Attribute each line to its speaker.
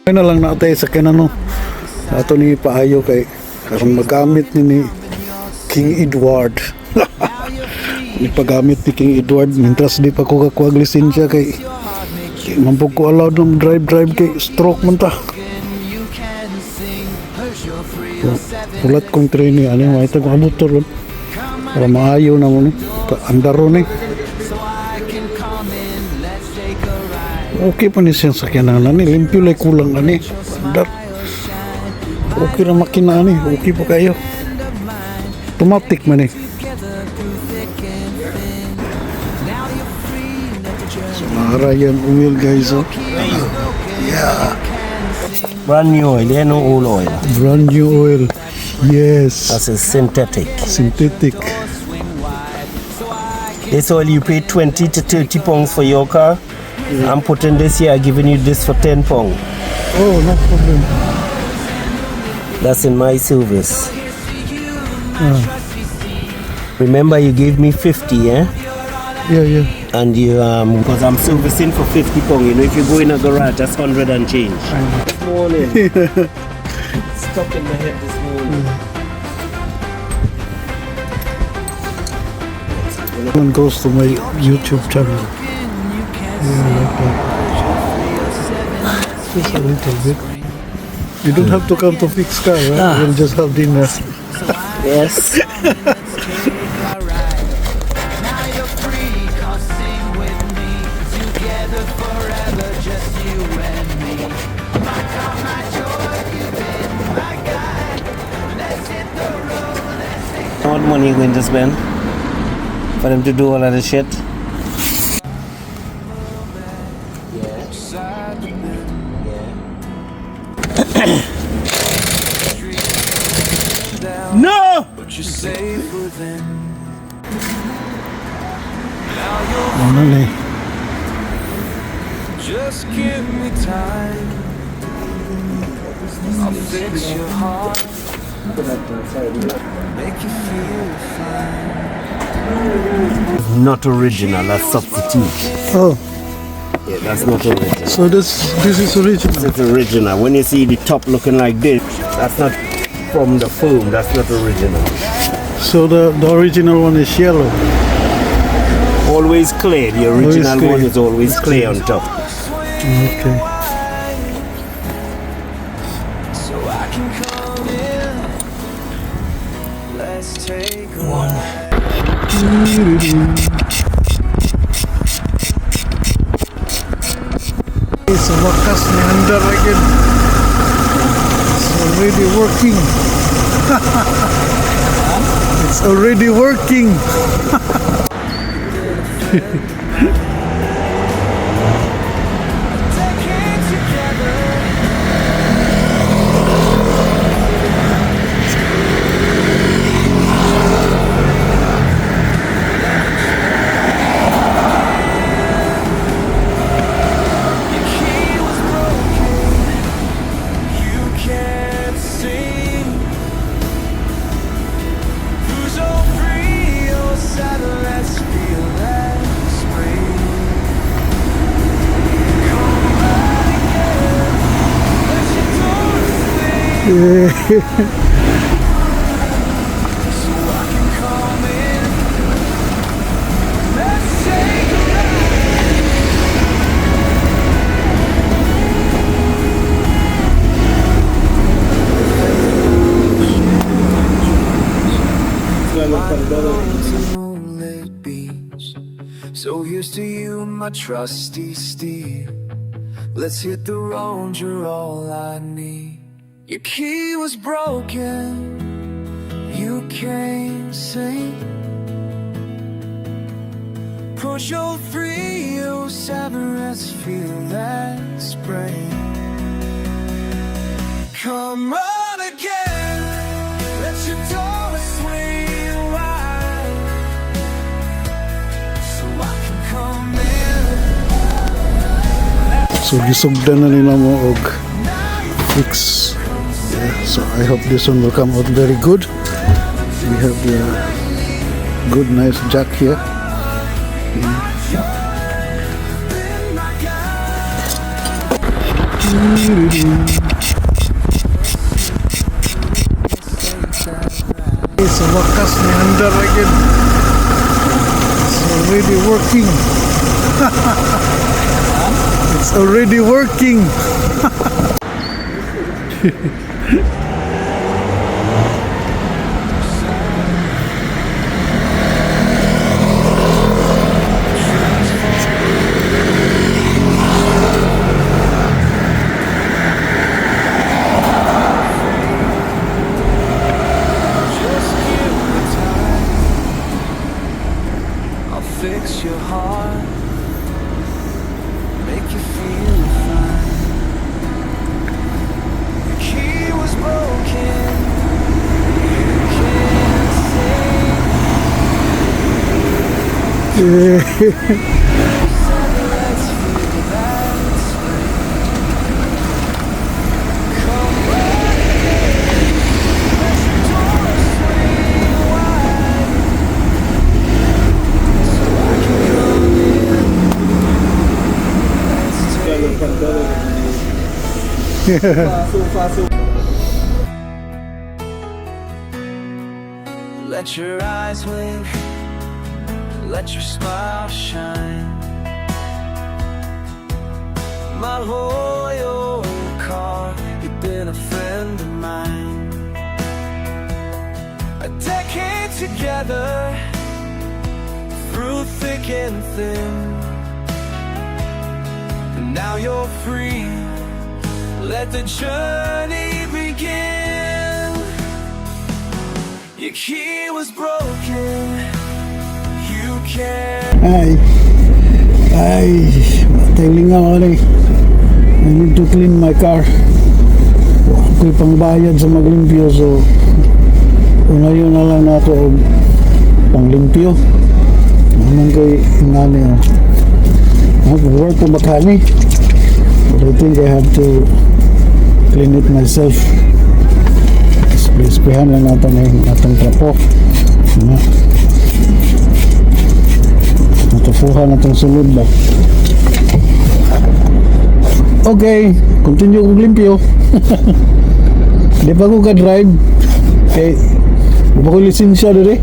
Speaker 1: Ay na lang natay sa kinano. Ato ni paayo kay karong magamit ni King Edward. Ni pagamit ni King Edward mintras di pa ko kakuha lisensya kay mampog ko allowed ng drive kay stroke man ta. Ulat kong training ano may tag motor ron. Para maayo na mo ni andar ron eh. Okay pa ni siyang sakyanan ni limpyo lay kulang ani. Andar. Okay ra makina ni, okay pa kayo. Automatic man eh. So maharayan oil guys oh. Yeah.
Speaker 2: Brand new oil, no old oil.
Speaker 1: Brand new oil. Yes.
Speaker 2: That's a synthetic.
Speaker 1: Synthetic.
Speaker 2: This oil you pay 20 to 30 pounds for your car. I'm putting this here, giving you this for 10 pounds.
Speaker 1: Oh, no problem.
Speaker 2: That's in my service. Remember you gave me 50, eh?
Speaker 1: Yeah.
Speaker 2: And you because I'm servicing for 50 pounds. You know, if you go in a garage, that's 100 and change. This morning, stuck in my head this morning.
Speaker 1: One goes to my YouTube channel. Yeah, like that. Just a little bit. You don't have to come to fix car, right? We'll just have dinner.
Speaker 2: Yes. How much money are you going to spend for them to do all of this shit? No!
Speaker 1: Only.
Speaker 3: Just give me time. I'll fix your heart. Make you feel fine.
Speaker 2: Not original, that's substitute.
Speaker 1: Oh,
Speaker 2: Yeah, that's not original.
Speaker 1: so this is original.
Speaker 2: It's original. When you see the top looking like this, that's not from the foam, that's not original.
Speaker 1: So the original one is yellow.
Speaker 2: Always clear, the original
Speaker 1: clear.
Speaker 2: one is always clear on top.
Speaker 1: Okay.
Speaker 3: So I can come in. Let's take one.
Speaker 1: It's a wakas ni handar again. It's already working. It's already working.
Speaker 3: So here's to you, my trusty steed. Let's hit the road, you're all I need. Your key was broken, you can't sing. Peugeot 307, let's feel that spring. Come on again, let your door swing wide, so I can come in.
Speaker 1: So gisugdan na nila mo og fix. Yeah, so I hope this one will come out very good. We have the good nice jack here. Sa wakas may handar again. It's already working. It's already working.
Speaker 3: Just give me time. I'll fix your heart, make you feel fine. The key was broken. You can't sing. Let's feel that spring. Come back again. Let your door swing wide, so I can come in. Let's take Let your eyes wink, let your smile shine. My loyal car, you've been a friend of mine. A decade together, through thick and thin. And now you're free, let the journey begin. Your key was broken, you can't.
Speaker 1: Ay, matay ako na. I need to clean my car. Ako'y pangbayad sa maglimpyo, so unayon na lang na ako panglimpyo. Naman ko'y ingani. Mag-work ko makani. But I think I have to clean it myself. Sprayan lang natin yung atong trapo. Matufuhan natong sulod ba. Okay, continue kong limpyo. Di pa ko ka-drive. Eh, di pa ko lisensya doon eh.